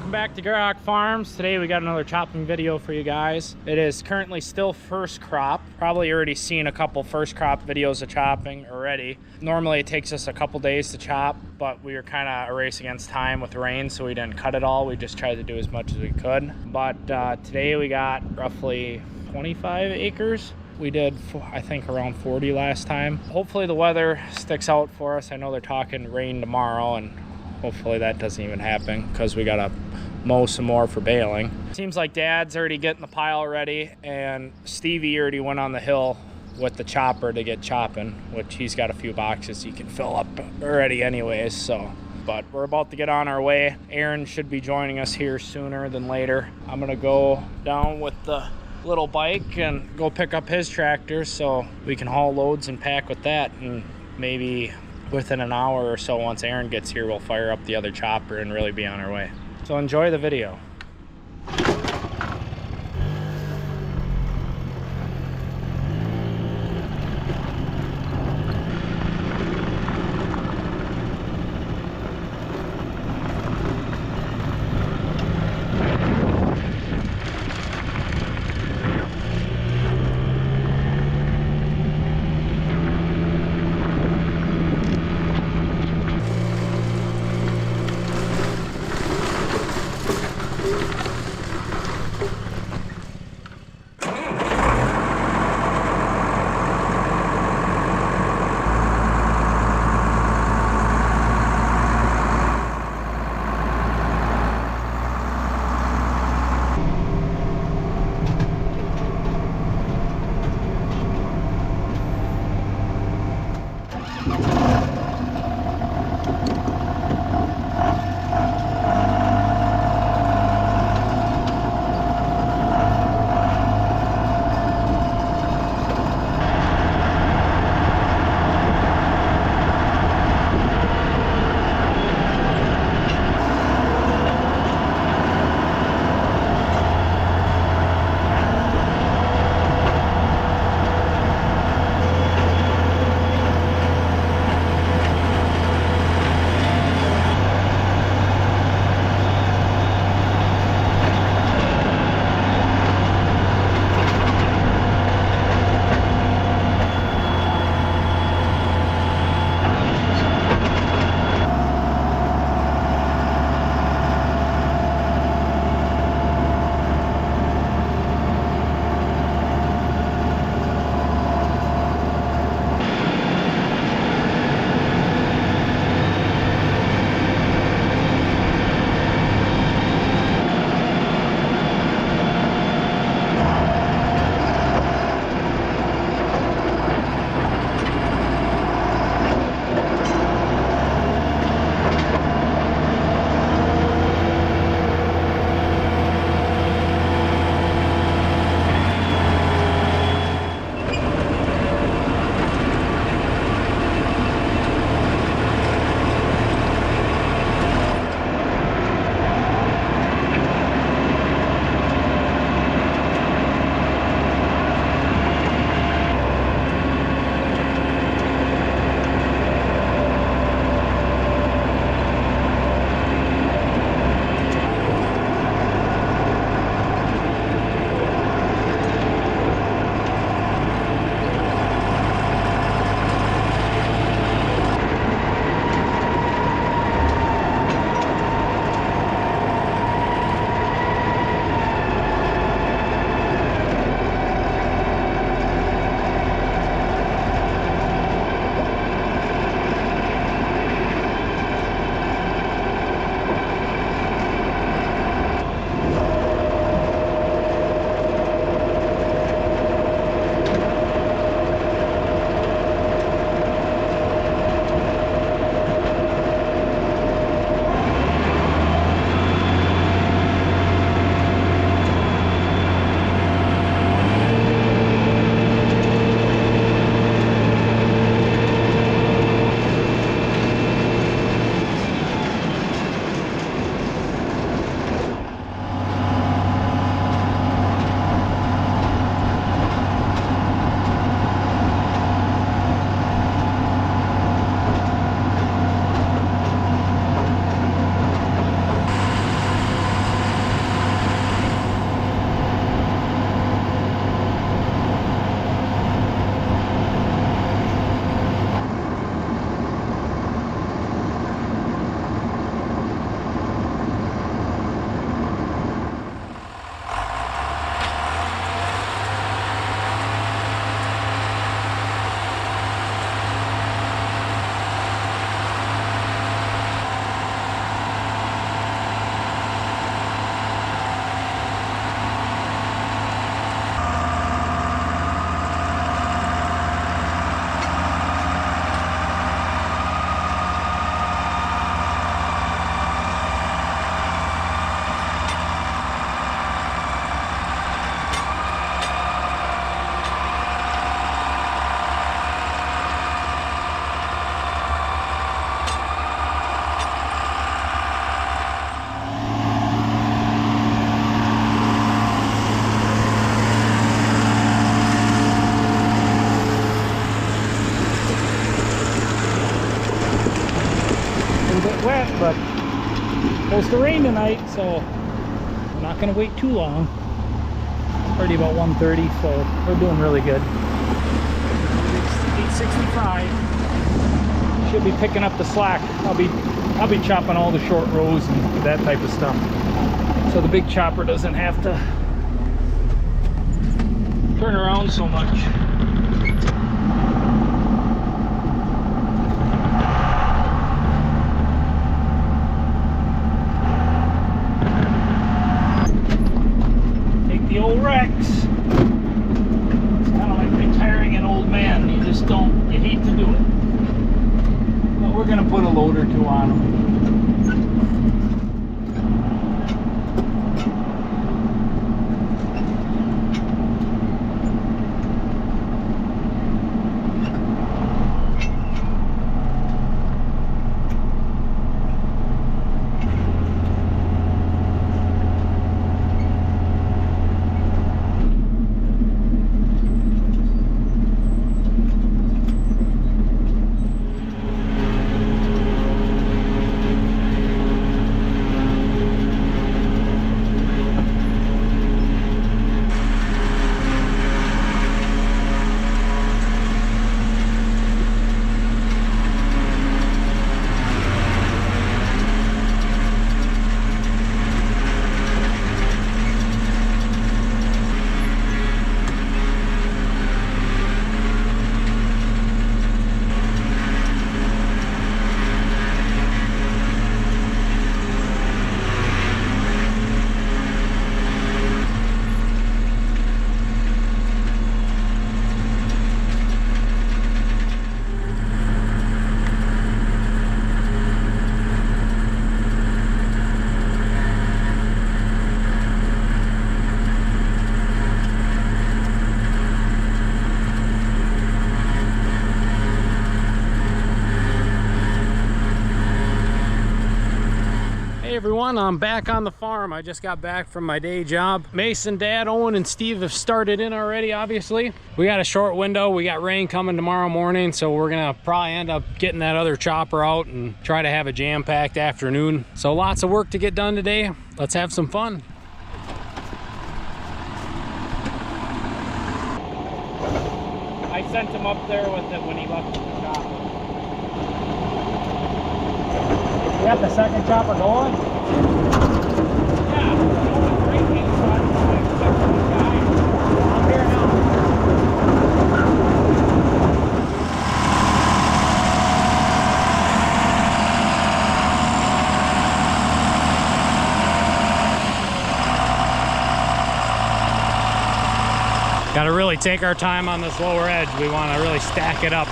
Welcome back to Gierok Farms. Today we got another chopping video for you guys. It is currently still first crop. Probably already seen a couple first crop videos of chopping already. Normally it takes us a couple days to chop, but we were kind of a race against time with rain, so we didn't cut it all. We just tried to do as much as we could. But today we got roughly 25 acres. We did, I think, around 40 last time. Hopefully the weather sticks out for us. I know they're talking rain tomorrow, and hopefully that doesn't even happen because we gotta mow some more for baling. Seems like Dad's already getting the pile ready, and Stevie already went on the hill with the chopper to get chopping, which he's got a few boxes he can fill up already anyways, so. But we're about to get on our way. Aaron should be joining us here sooner than later. I'm gonna go down with the little bike and go pick up his tractor so we can haul loads and pack with that, and maybe within an hour or so, once Aaron gets here, we'll fire up the other chopper and really be on our way. So enjoy the video. bit wet, but it's supposed to rain tonight, so I'm not going to wait too long. It's already about 1:30, so we're doing really good. 865. Should be picking up the slack. I'll be chopping all the short rows and that type of stuff, so the big chopper doesn't have to turn around so much. Take the old Rex. It's kind of like retiring an old man. You hate to do it. But we're gonna put a load or two on them. Hey everyone, I'm back on the farm. I just got back from my day job. Mason, Dad, Owen, and Steve have started in already, obviously. We got a short window. We got rain coming tomorrow morning, so we're gonna probably end up getting that other chopper out and try to have a jam-packed afternoon. So lots of work to get done today. Let's have some fun. I sent him up there with it when he left the chopper. You got the second chopper going? Yeah, it's raining, so I expect the guy. I'm here now. Got to really take our time on this lower edge. We want to really stack it up,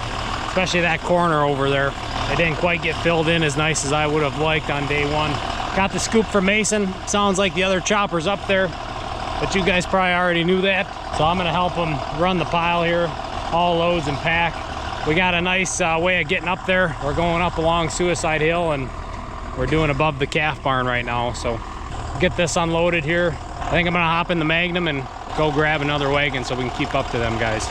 especially that corner over there. It didn't quite get filled in as nice as I would have liked on day one. Got the scoop from Mason. Sounds like the other chopper's up there, but you guys probably already knew that. So I'm gonna help him run the pile here, haul loads and pack. We got a nice way of getting up there. We're going up along Suicide Hill and we're doing above the calf barn right now. So get this unloaded here. I think I'm gonna hop in the Magnum and go grab another wagon so we can keep up to them guys.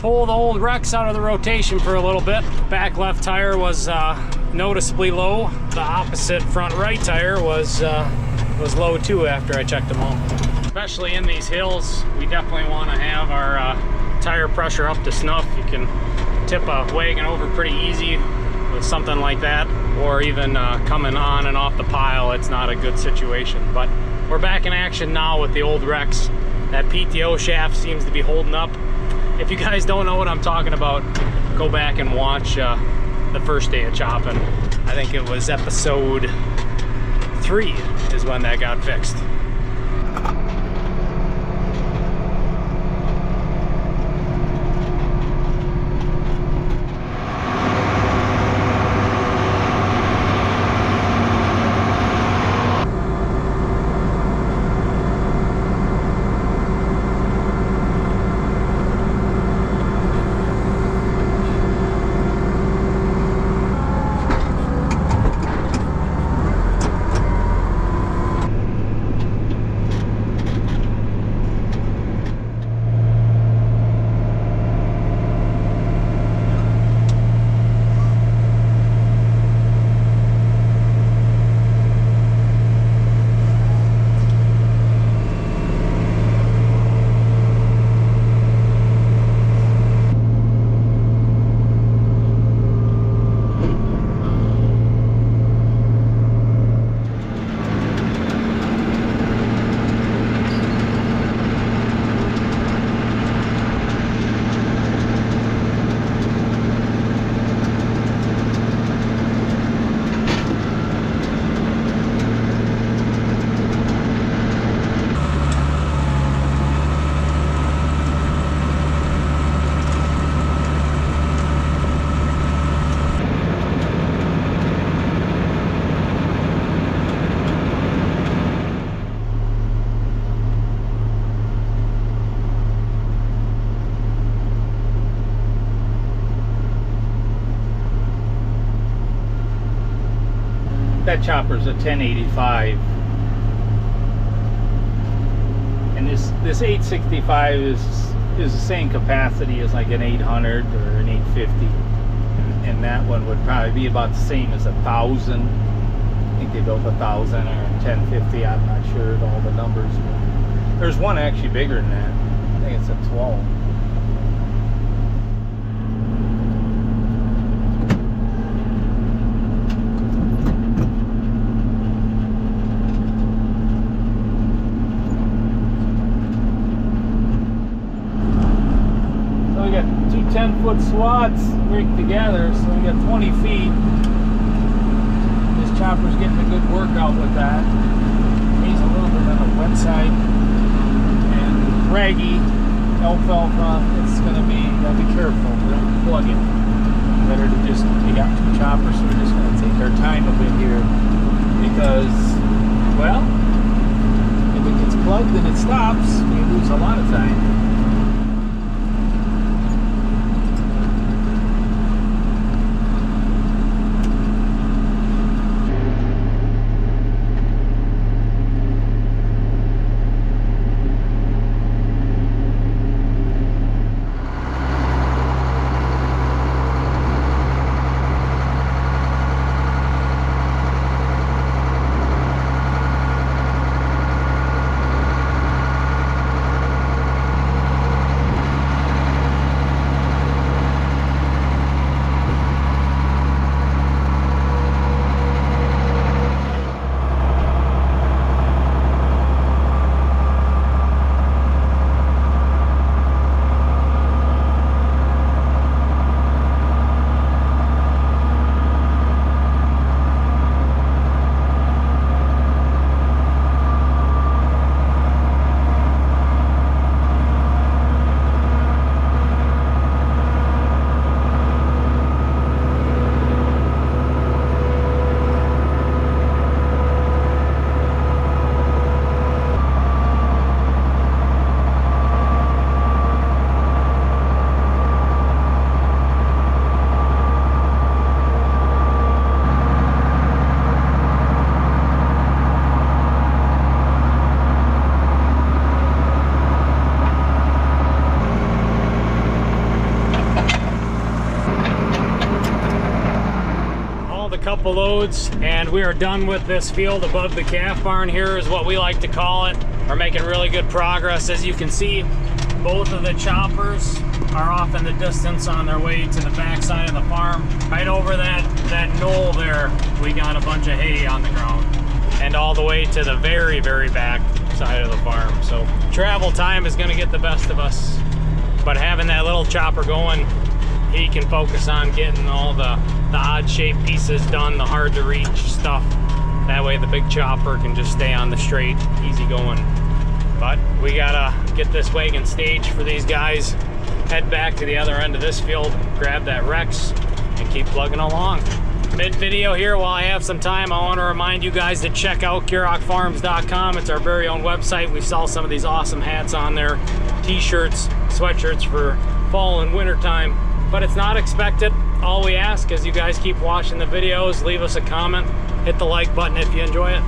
pull the old Rex out of the rotation for a little bit. Back left tire was noticeably low. The opposite front right tire was low too after I checked them all. Especially in these hills, we definitely want to have our tire pressure up to snuff. You can tip a wagon over pretty easy with something like that, or even coming on and off the pile. It's not a good situation. But we're back in action now with the old Rex. That PTO shaft seems to be holding up. If you guys don't know what I'm talking about, go back and watch the first day of chopping. I think it was episode 3 is when that got fixed. That chopper's a 1085, and this 865 is the same capacity as like an 800 or an 850, and that one would probably be about the same as 1,000. I think they built 1,000 or 1050. I'm not sure of all the numbers, but there's one actually bigger than that. I think it's a 12. So we got two 10-foot swaths rigged together, so we got 20 feet. This chopper's getting a good workout with that. He's a little bit on the wet side. And raggy alfalfa, it's gonna be, gotta be careful, don't plug it. Better to just, we got two choppers, so we're just gonna take our time a bit here. Because, well, if it gets plugged and it stops, we lose a lot of time. couple loads and we are done with this field above the calf barn here, is what we like to call it. We're making really good progress. As you can see, both of the choppers are off in the distance on their way to the back side of the farm. Right over that knoll there, we got a bunch of hay on the ground. And all the way to the very, very back side of the farm. So travel time is gonna get the best of us. But having that little chopper going, he can focus on getting all the odd shaped pieces done, the hard to reach stuff. That way the big chopper can just stay on the straight, easy going. But we gotta get this wagon staged for these guys, head back to the other end of this field, grab that Rex, and keep plugging along. Mid-video here, while I have some time, I want to remind you guys to check out GierokFarms.com. It's our very own website. We sell some of these awesome hats on there, t-shirts, sweatshirts for fall and winter time. But it's not expected. All we ask is you guys keep watching the videos, leave us a comment, hit the like button if you enjoy it.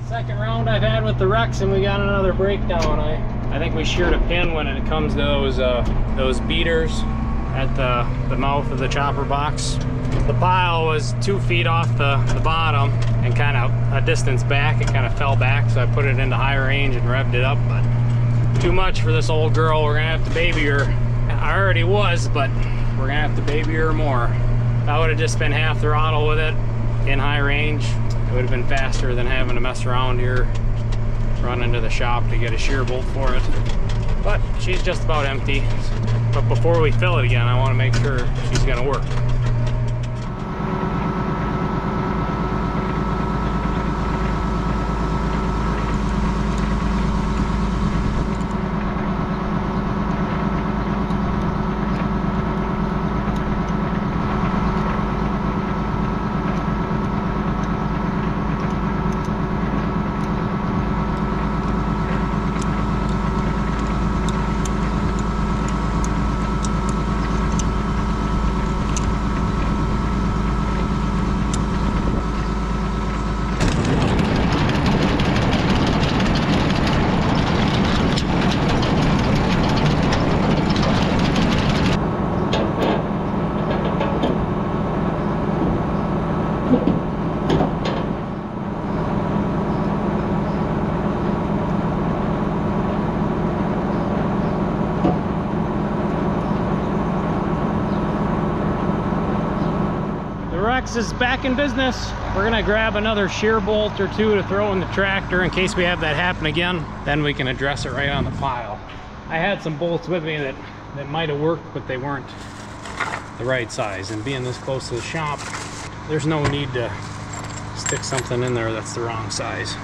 Second round I've had with the Rex, and we got another breakdown. I think we sheared a pin when it comes to those beaters at the mouth of the chopper box. The pile was 2 feet off the bottom and kind of a distance back. It kind of fell back, so I put it into high range and revved it up, but too much for this old girl. We're gonna have to baby her. I already was, but we're gonna have to baby her more. That would have just been half throttle with it in high range. It would have been faster than having to mess around here, run into the shop to get a shear bolt for it. But she's just about empty. But before we fill it again, I want to make sure she's gonna work. Rex is back in business. We're gonna grab another shear bolt or two to throw in the tractor in case we have that happen again. Then we can address it right on the pile. I had some bolts with me that might have worked, but they weren't the right size. And being this close to the shop, there's no need to stick something in there that's the wrong size.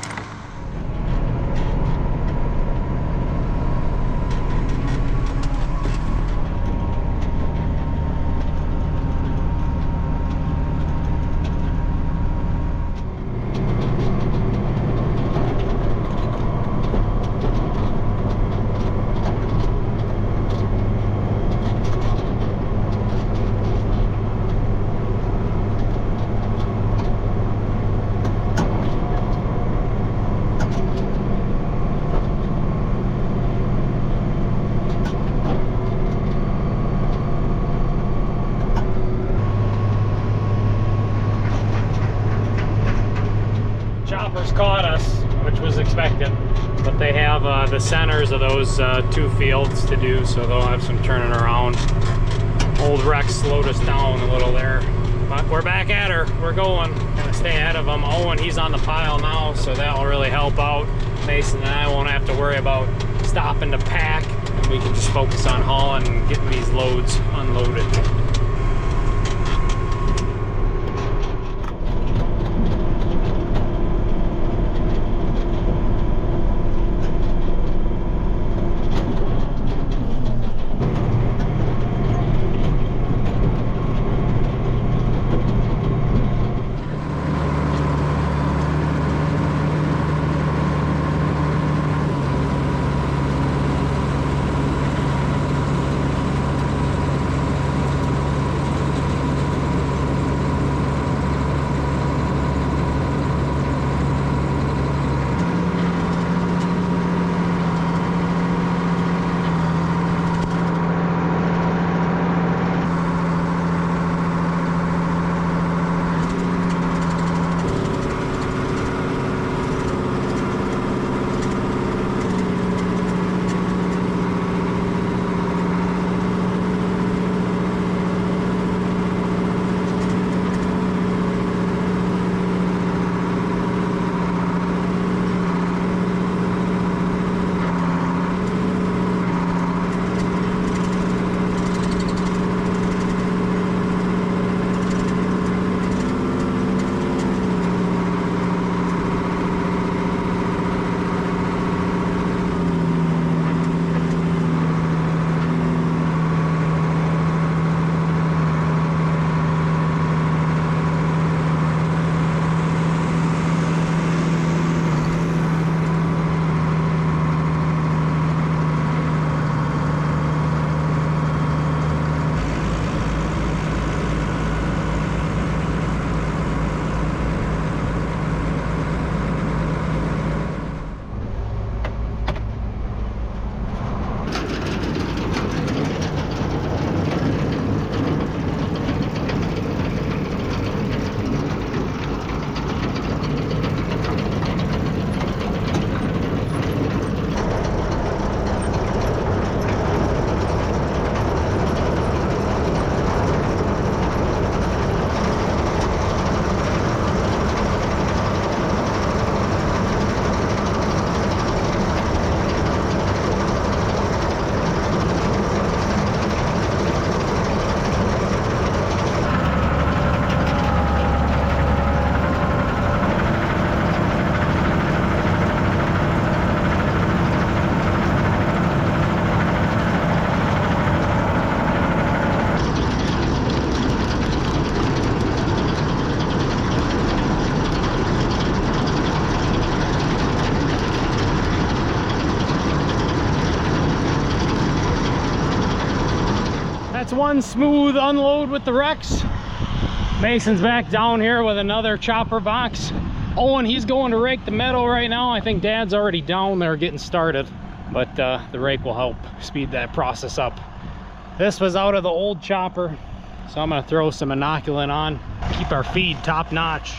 Caught us, which was expected, but they have the centers of those two fields to do, so they'll have some turning around. Old Rex slowed us down a little there, but we're back at her. We're going. Gonna stay ahead of him. Owen, he's on the pile now, so that will really help out. Mason and I won't have to worry about stopping to pack, and we can just focus on hauling and getting these loads unloaded. That's one smooth unload with the Rex. Mason's back down here with another chopper box. Owen, he's going to rake the meadow right now. I think Dad's already down there getting started, but the rake will help speed that process up. This was out of the old chopper, so I'm gonna throw some inoculant on, keep our feed top notch.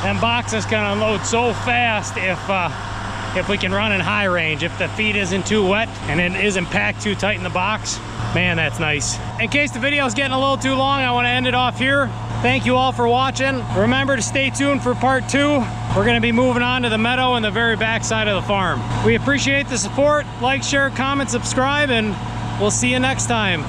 Them boxes can unload so fast if we can run in high range. If the feed isn't too wet and it isn't packed too tight in the box, man, that's nice. In case the video is getting a little too long, I want to end it off here. Thank you all for watching. Remember to stay tuned for part 2. We're going to be moving on to the meadow and the very back side of the farm. We appreciate the support. Like, share, comment, subscribe, and we'll see you next time.